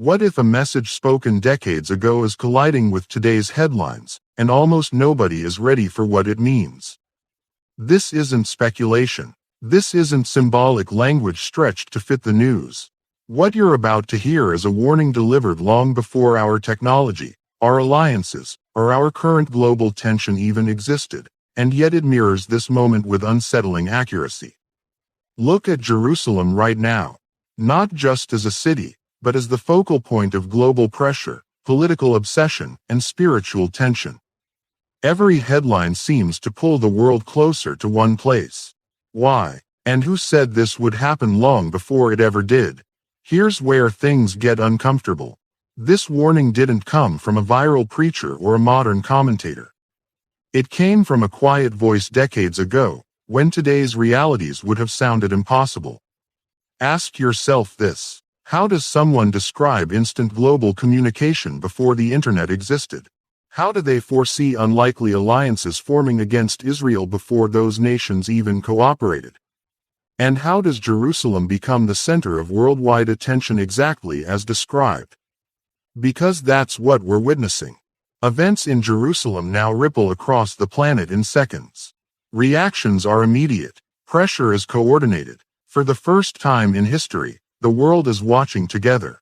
What if a message spoken decades ago is colliding with today's headlines, and almost nobody is ready for what it means? This isn't speculation. This isn't symbolic language stretched to fit the news. What you're about to hear is a warning delivered long before our technology, our alliances, or our current global tension even existed, and yet it mirrors this moment with unsettling accuracy. Look at Jerusalem right now. Not just as a city, but as the focal point of global pressure, political obsession, and spiritual tension. Every headline seems to pull the world closer to one place. Why? And who said this would happen long before it ever did? Here's where things get uncomfortable. This warning didn't come from a viral preacher or a modern commentator. It came from a quiet voice decades ago, when today's realities would have sounded impossible. Ask yourself this: how does someone describe instant global communication before the internet existed? How do they foresee unlikely alliances forming against Israel before those nations even cooperated? And how does Jerusalem become the center of worldwide attention exactly as described? Because that's what we're witnessing. Events in Jerusalem now ripple across the planet in seconds. Reactions are immediate. Pressure is coordinated. For the first time in history, the world is watching together.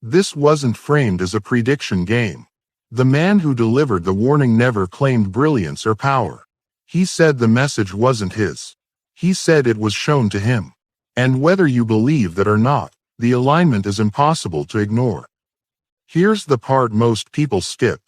This wasn't framed as a prediction game. The man who delivered the warning never claimed brilliance or power. He said the message wasn't his. He said it was shown to him. And whether you believe that or not, the alignment is impossible to ignore. Here's the part most people skip.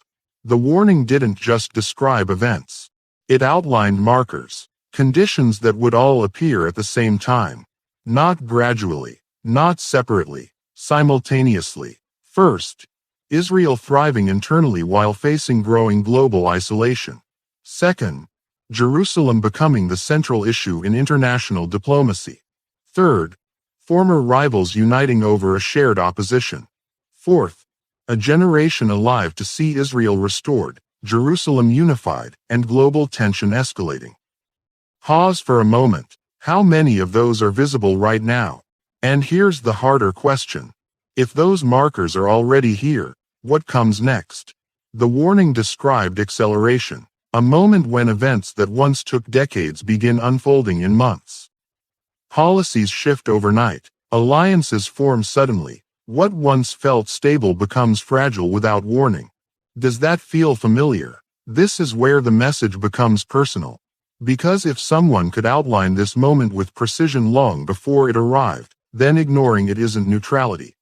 The warning didn't just describe events. It outlined markers, conditions that would all appear at the same time. Not gradually, not separately, simultaneously. First, Israel thriving internally while facing growing global isolation. Second, Jerusalem becoming the central issue in international diplomacy. Third, former rivals uniting over a shared opposition. Fourth, a generation alive to see Israel restored, Jerusalem unified, and global tension escalating. Pause for a moment. How many of those are visible right now? And here's the harder question. If those markers are already here, what comes next? The warning described acceleration, a moment when events that once took decades begin unfolding in months. Policies shift overnight, alliances form suddenly. What once felt stable becomes fragile without warning. Does that feel familiar? This is where the message becomes personal. Because if someone could outline this moment with precision long before it arrived, then ignoring it isn't neutrality.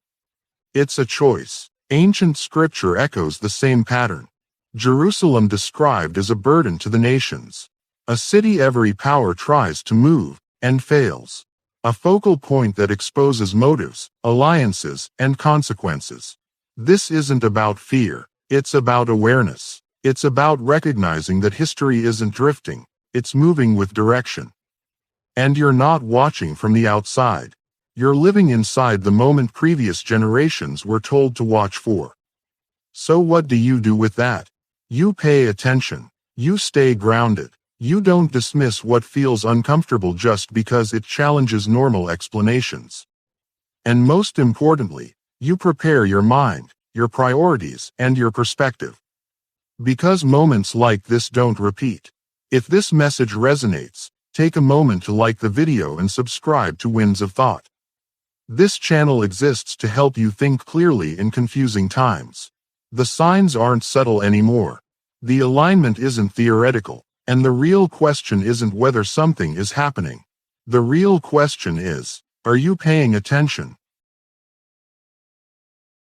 It's a choice. Ancient scripture echoes the same pattern. Jerusalem described as a burden to the nations. A city every power tries to move, and fails. A focal point that exposes motives, alliances, and consequences. This isn't about fear. It's about awareness. It's about recognizing that history isn't drifting. It's moving with direction. And you're not watching from the outside. You're living inside the moment previous generations were told to watch for. So what do you do with that? You pay attention. You stay grounded. You don't dismiss what feels uncomfortable just because it challenges normal explanations. And most importantly, you prepare your mind, your priorities, and your perspective. Because moments like this don't repeat. If this message resonates, take a moment to like the video and subscribe to Winds of Thought. This channel exists to help you think clearly in confusing times. The signs aren't subtle anymore. The alignment isn't theoretical, and the real question isn't whether something is happening. The real question is, are you paying attention?